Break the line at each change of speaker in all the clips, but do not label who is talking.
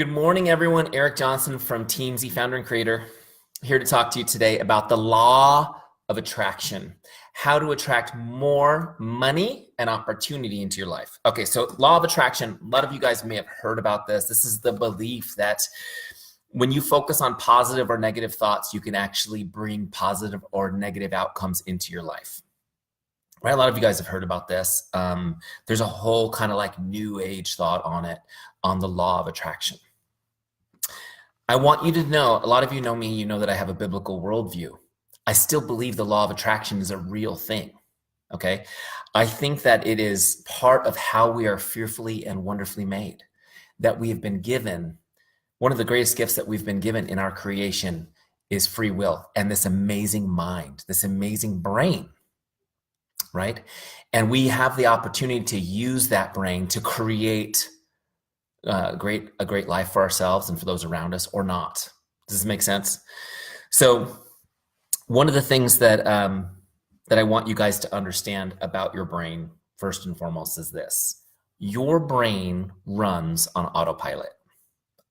Good morning, everyone. Eric Johnson from Teamzy, founder and creator, here to talk to you today about the law of attraction, how to attract more money and opportunity into your life. Okay, so law of attraction, a lot of you guys may have heard about this. This is the belief that when you focus on positive or negative thoughts, you can actually bring positive or negative outcomes into your life. Right? A lot of you guys have heard about this. There's a whole kind of like new age thought on it, on the law of attraction. I want you to know, a lot of you know me, you know that I have a biblical worldview. I still believe the law of attraction is a real thing, okay? I think that it is part of how we are fearfully and wonderfully made, that we have been given. One of the greatest gifts that we've been given in our creation is free will and this amazing mind, this amazing brain, right? And we have the opportunity to use that brain to create a great life for ourselves and for those around us, or not. Does this make sense? So one of the things that that I want you guys to understand about your brain, first and foremost, is this: your brain runs on autopilot.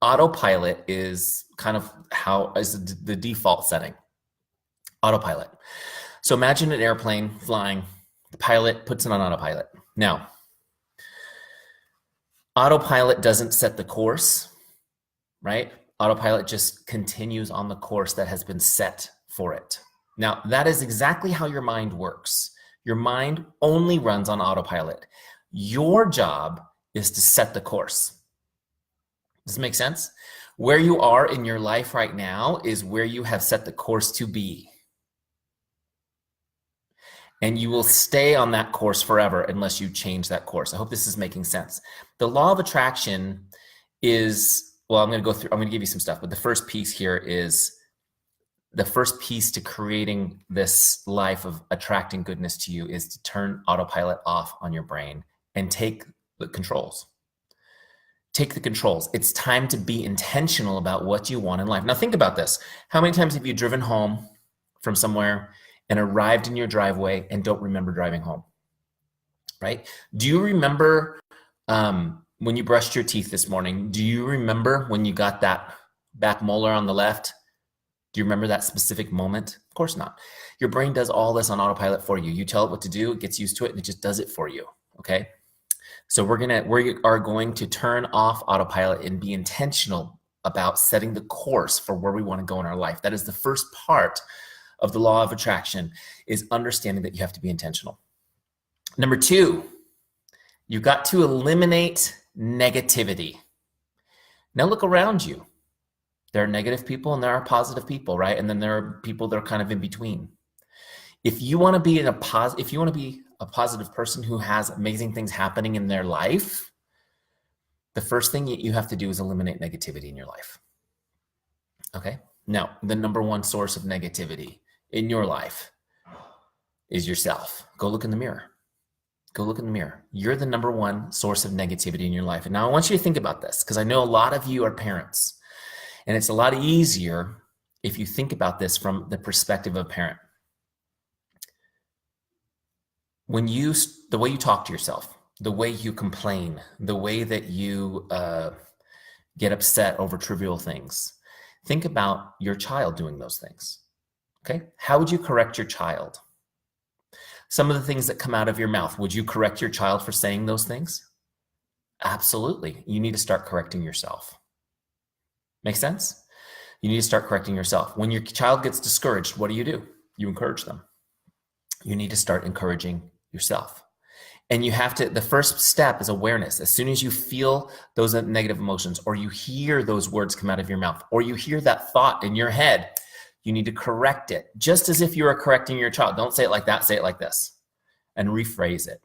Autopilot is kind of is the default setting. Autopilot. So imagine an airplane flying. The pilot puts it on autopilot. Now, autopilot doesn't set the course, right? Autopilot just continues on the course that has been set for it. Now, that is exactly how your mind works. Your mind only runs on autopilot. Your job is to set the course. Does this make sense? Where you are in your life right now is where you have set the course to be. And you will stay on that course forever unless you change that course. I hope this is making sense. The law of attraction is, well, I'm going to give you some stuff, but the first piece here is the first piece to creating this life of attracting goodness to you is to turn autopilot off on your brain and take the controls. Take the controls. It's time to be intentional about what you want in life. Now think about this. How many times have you driven home from somewhere and arrived in your driveway and don't remember driving home, right? Do you remember when you brushed your teeth this morning? Do you remember when you got that back molar on the left? Do you remember that specific moment? Of course not. Your brain does all this on autopilot for you. You tell it what to do, it gets used to it, and it just does it for you, okay? So we are going to turn off autopilot and be intentional about setting the course for where we want to go in our life. That is the first part of the law of attraction, is understanding that you have to be intentional. Number two, you got to eliminate negativity. Now look around you. There are negative people and there are positive people, right? And then there are people that are kind of in between. If you want to be a positive person who has amazing things happening in their life, the first thing you have to do is eliminate negativity in your life. Okay? Now, the number one source of negativity in your life is yourself. Go look in the mirror. Go look in the mirror. You're the number one source of negativity in your life. And now I want you to think about this, because I know a lot of you are parents, and it's a lot easier if you think about this from the perspective of a parent. The way you talk to yourself, the way you complain, the way that you get upset over trivial things, think about your child doing those things. Okay? How would you correct your child? Some of the things that come out of your mouth, would you correct your child for saying those things? Absolutely. You need to start correcting yourself. Make sense? You need to start correcting yourself. When your child gets discouraged, what do? You encourage them. You need to start encouraging yourself. And you have to, the first step is awareness. As soon as you feel those negative emotions, or you hear those words come out of your mouth, or you hear that thought in your head, you need to correct it, just as if you were correcting your child. Don't say it like that, say it like this, and rephrase it.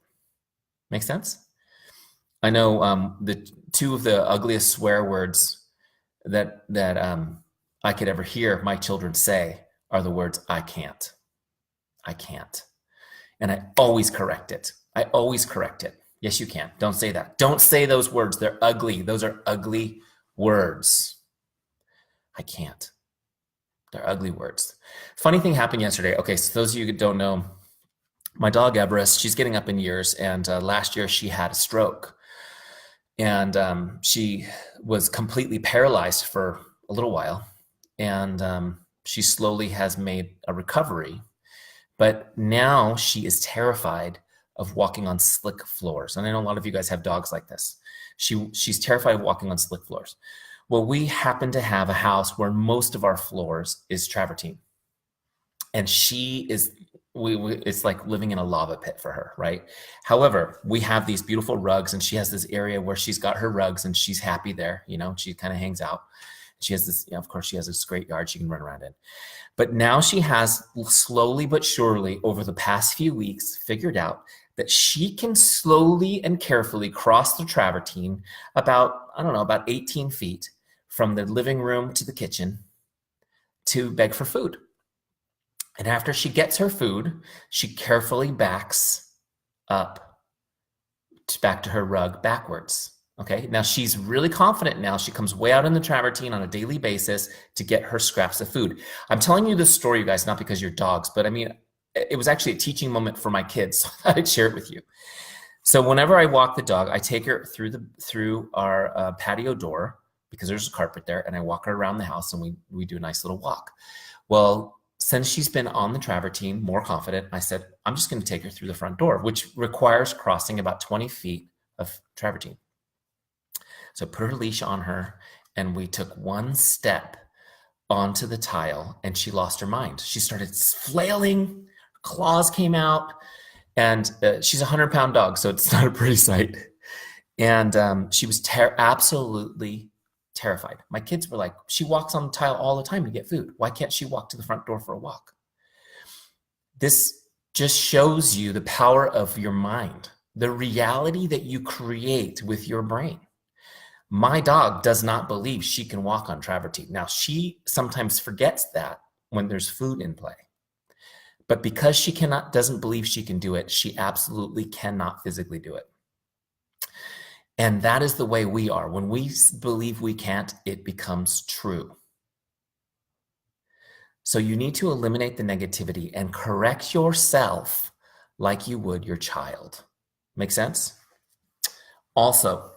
Make sense? I know the two of the ugliest swear words that I could ever hear my children say are the words, I can't. I can't. And I always correct it. I always correct it. Yes, you can. Don't say that. Don't say those words. They're ugly. Those are ugly words. I can't. They're ugly words. Funny thing happened yesterday. Okay, so those of you who don't know, my dog Everest, she's getting up in years, and last year she had a stroke. And she was completely paralyzed for a little while. And she slowly has made a recovery. But now she is terrified of walking on slick floors. And I know a lot of you guys have dogs like this. She's terrified of walking on slick floors. Well, we happen to have a house where most of our floors is travertine. And she is, it's like living in a lava pit for her, right? However, we have these beautiful rugs, and she has this area where she's got her rugs and she's happy there. You know, she kind of hangs out. She has this, you know, of course, she has this great yard she can run around in. But now she has slowly but surely over the past few weeks figured out that she can slowly and carefully cross the travertine about, I don't know, about 18 feet from the living room to the kitchen to beg for food. And after she gets her food, she carefully backs up back to her rug backwards. Okay, now she's really confident now. She comes way out in the travertine on a daily basis to get her scraps of food. I'm telling you this story, you guys, not because you're dogs, but I mean, it was actually a teaching moment for my kids, so I thought I'd share it with you. So whenever I walk the dog, I take her through our patio door because there's a carpet there, and I walk her around the house, and we do a nice little walk. Well, since she's been on the travertine, more confident, I said, I'm just going to take her through the front door, which requires crossing about 20 feet of travertine. So I put her leash on her, and we took one step onto the tile, and she lost her mind. She started flailing, claws came out, and she's a 100-pound dog, so it's not a pretty sight. And she was absolutely terrified. My kids were like, she walks on the tile all the time to get food. Why can't she walk to the front door for a walk? This just shows you the power of your mind, the reality that you create with your brain. My dog does not believe she can walk on travertine. Now, she sometimes forgets that when there's food in play. But because she doesn't believe she can do it, she absolutely cannot physically do it. And that is the way we are. When we believe we can't, it becomes true. So you need to eliminate the negativity and correct yourself like you would your child. Make sense? Also,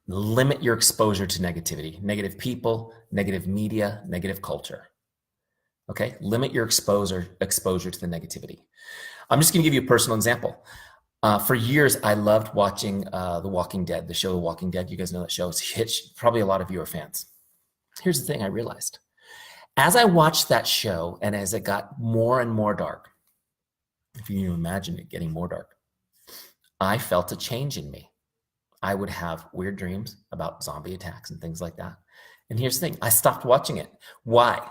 limit your exposure to negativity, negative people, negative media, negative culture. Okay? Limit your exposure to the negativity. I'm just going to give you a personal example. For years, I loved watching The Walking Dead, the show The Walking Dead. You guys know that show. It's a hit. Probably a lot of you are fans. Here's the thing I realized. As I watched that show and as it got more and more dark, if you can imagine it getting more dark, I felt a change in me. I would have weird dreams about zombie attacks and things like that. And here's the thing. I stopped watching it. Why?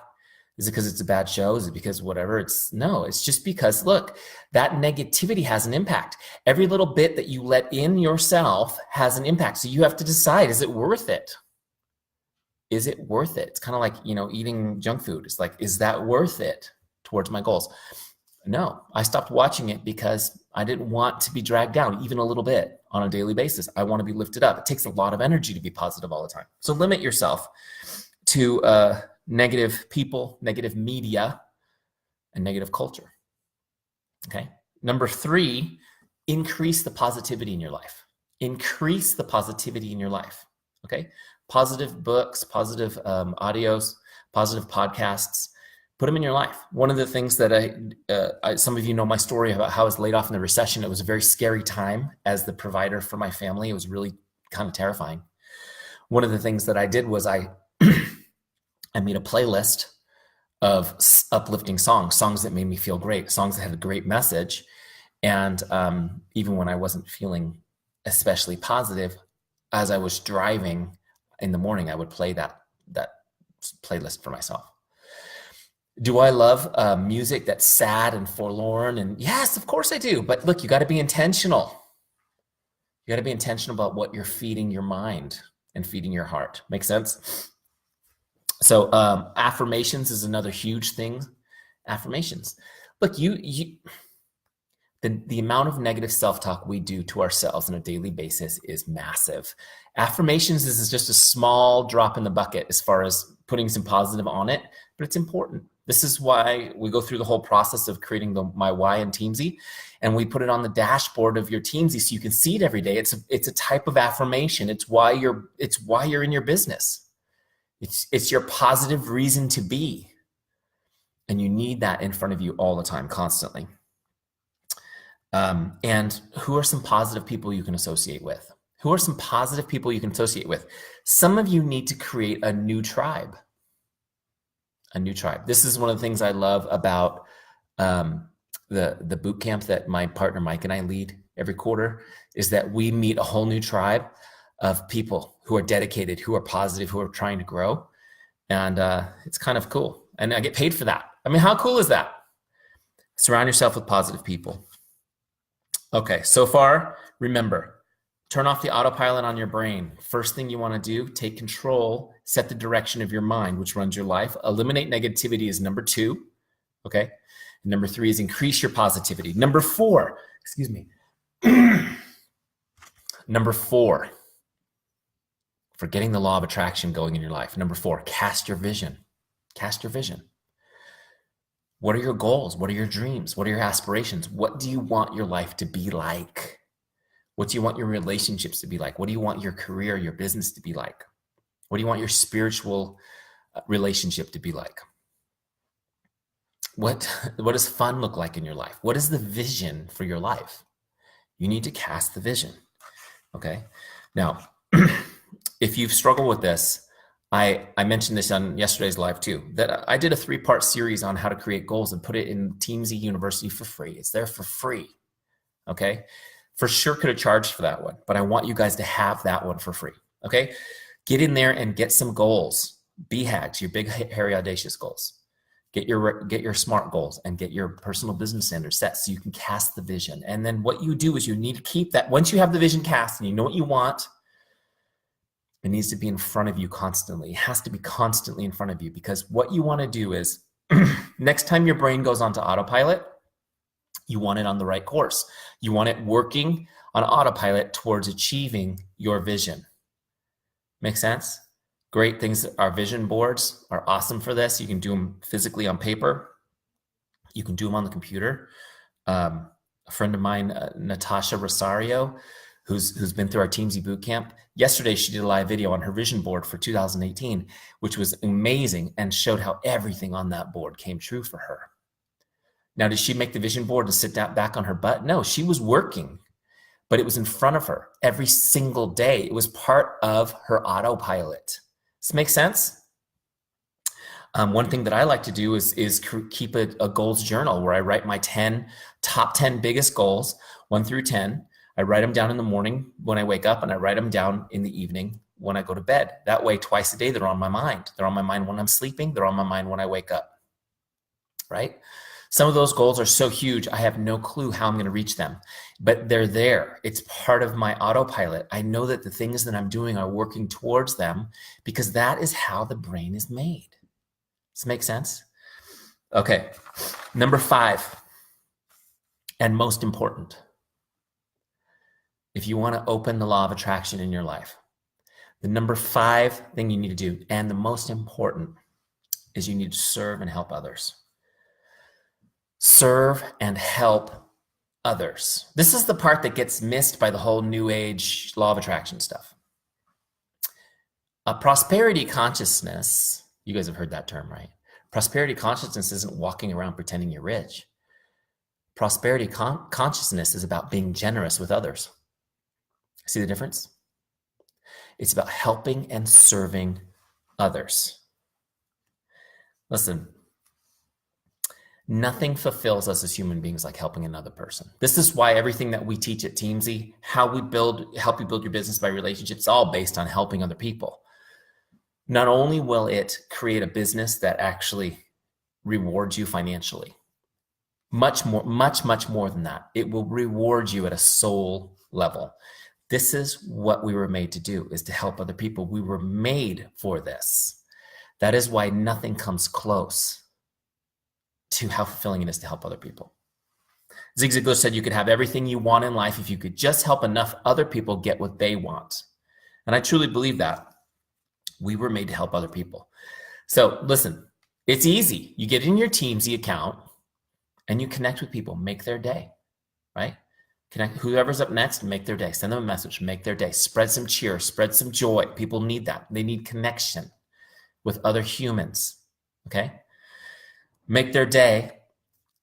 Is it because it's a bad show? Is it because whatever? No, it's just because, look, that negativity has an impact. Every little bit that you let in yourself has an impact. So you have to decide, is it worth it? Is it worth it? It's kind of like, eating junk food. It's like, is that worth it towards my goals? No, I stopped watching it because I didn't want to be dragged down even a little bit on a daily basis. I want to be lifted up. It takes a lot of energy to be positive all the time. So limit yourself to negative people, negative media, and negative culture. Okay. Number 3, increase the positivity in your life. Increase the positivity in your life. Okay. Positive books, positive audios, positive podcasts. Put them in your life. One of the things that some of you know my story about how I was laid off in the recession. It was a very scary time as the provider for my family. It was really kind of terrifying. One of the things that I did was I made a playlist of uplifting songs that made me feel great, songs that had a great message. And even when I wasn't feeling especially positive, as I was driving in the morning, I would play that playlist for myself. Do I love music that's sad and forlorn? And yes, of course I do. But look, you got to be intentional. You got to be intentional about what you're feeding your mind and feeding your heart. Make sense? So affirmations is another huge thing. Affirmations. Look, the amount of negative self-talk we do to ourselves on a daily basis is massive. Affirmations is just a small drop in the bucket as far as putting some positive on it, but it's important. This is why we go through the whole process of creating my why in Teamzy, and we put it on the dashboard of your Teamzy so you can see it every day. It's a type of affirmation. It's why you're in your business. It's your positive reason to be. And you need that in front of you all the time, constantly. And who are some positive people you can associate with? Who are some positive people you can associate with? Some of you need to create a new tribe. A new tribe. This is one of the things I love about the boot camp that my partner Mike and I lead every quarter, is that we meet a whole new tribe of people who are dedicated, who are positive, who are trying to grow. And it's kind of cool. And I get paid for that. I mean, how cool is that? Surround yourself with positive people. Okay, so far, remember, turn off the autopilot on your brain. First thing you want to do, take control, set the direction of your mind, which runs your life. Eliminate negativity is number 2, okay? And number 3 is increase your positivity. Number 4, excuse me. Number 4, for getting the law of attraction going in your life. Number 4, cast your vision. Cast your vision. What are your goals? What are your dreams? What are your aspirations? What do you want your life to be like? What do you want your relationships to be like? What do you want your career, your business to be like? What do you want your spiritual relationship to be like? What does fun look like in your life? What is the vision for your life? You need to cast the vision, okay? Now, if you've struggled with this, I mentioned this on yesterday's live too, that I did a 3-part series on how to create goals and put it in Teamzy University for free. It's there for free, okay? For sure could have charged for that one, but I want you guys to have that one for free, okay? Get in there and get some goals. BHAGs, your big, hairy, audacious goals. Get your SMART goals and get your personal business standards set so you can cast the vision. And then what you do is you need to keep that. Once you have the vision cast and you know what you want, it needs to be in front of you constantly. It has to be constantly in front of you, because what you want to do is next time your brain goes onto autopilot, you want it on the right course. You want it working on autopilot towards achieving your vision. Make sense? Great things. Our vision boards are awesome for this. You can do them physically on paper. You can do them on the computer. A friend of mine, Natasha Rosario, who's been through our Teamzy Bootcamp. Yesterday, she did a live video on her vision board for 2018, which was amazing and showed how everything on that board came true for her. Now, did she make the vision board to sit down back on her butt? No, she was working, but it was in front of her every single day. It was part of her autopilot. Does this make sense? One thing that I like to do is keep a goals journal where I write my top 10 biggest goals, 1 through 10. I write them down in the morning when I wake up, and I write them down in the evening when I go to bed. That way, twice a day, they're on my mind. They're on my mind when I'm sleeping. They're on my mind when I wake up, right? Some of those goals are so huge, I have no clue how I'm going to reach them, but they're there. It's part of my autopilot. I know that the things that I'm doing are working towards them because that is how the brain is made. Does this make sense? Okay, number 5, and most important. If you want to open the law of attraction in your life, the number 5 thing you need to do, and the most important, is you need to serve and help others. Serve and help others. This is the part that gets missed by the whole new age law of attraction stuff. A prosperity consciousness, you guys have heard that term, right? Prosperity consciousness isn't walking around pretending you're rich. Prosperity consciousness is about being generous with others. See the difference? It's about helping and serving others. Listen, nothing fulfills us as human beings like helping another person. This is why everything that we teach at Teamzy, how we help you build your business by relationships, is all based on helping other people. Not only will it create a business that actually rewards you financially, much more than that. It will reward you at a soul level. This is what we were made to do, is to help other people. We were made for this. That is why nothing comes close to how fulfilling it is to help other people. Zig Ziglar said you could have everything you want in life if you could just help enough other people get what they want. And I truly believe that. We were made to help other people. So listen, It's easy. You get in your Teamsy account and you connect with people, make their day, right? Connect whoever's up next, make their day. Send them a message, make their day. Spread some cheer, spread some joy. People need that. They need connection with other humans, okay? Make their day.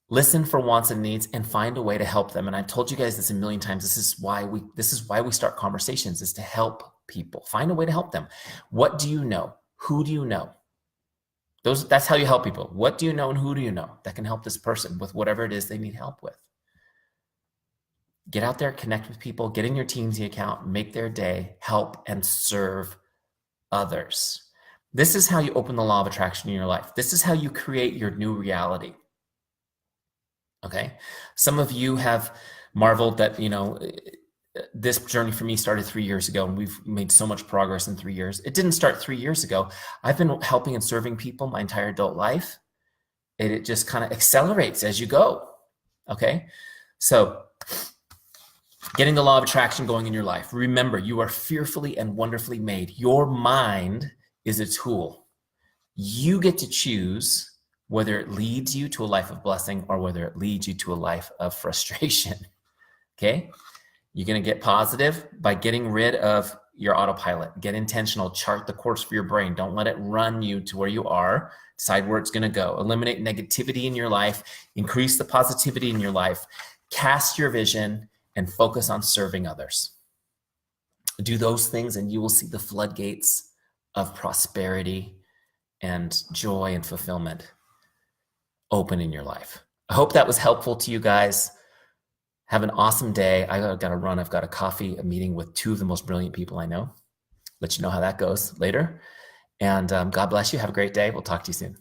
Listen for wants and needs and find a way to help them. And I've told you guys this a million times. This is why we start conversations, is to help people. Find a way to help them. What do you know? Who do you know? That's how you help people. What do you know and who do you know that can help this person with whatever it is they need help with? Get out there, connect with people, get in your Teamsy account, make their day, help and serve others. This is how you open the law of attraction in your life. This is how you create your new reality. Okay? Some of you have marveled that, this journey for me started 3 years ago, and we've made so much progress in 3 years. It didn't start 3 years ago. I've been helping and serving people my entire adult life. It just kind of accelerates as you go. Okay? So, getting the law of attraction going in your life. Remember, you are fearfully and wonderfully made. Your mind is a tool. You get to choose whether it leads you to a life of blessing or whether it leads you to a life of frustration. Okay? You're going to get positive by getting rid of your autopilot. Get intentional. Chart the course for your brain. Don't let it run you to where you are. Decide where it's going to go. Eliminate negativity in your life. Increase the positivity in your life. Cast your vision and focus on serving others. Do those things and you will see the floodgates of prosperity and joy and fulfillment open in your life. I hope that was helpful to you guys. Have an awesome day. I got to run. I've got a meeting with 2 of the most brilliant people I know. Let you know how that goes later. And God bless you. Have a great day. We'll talk to you soon.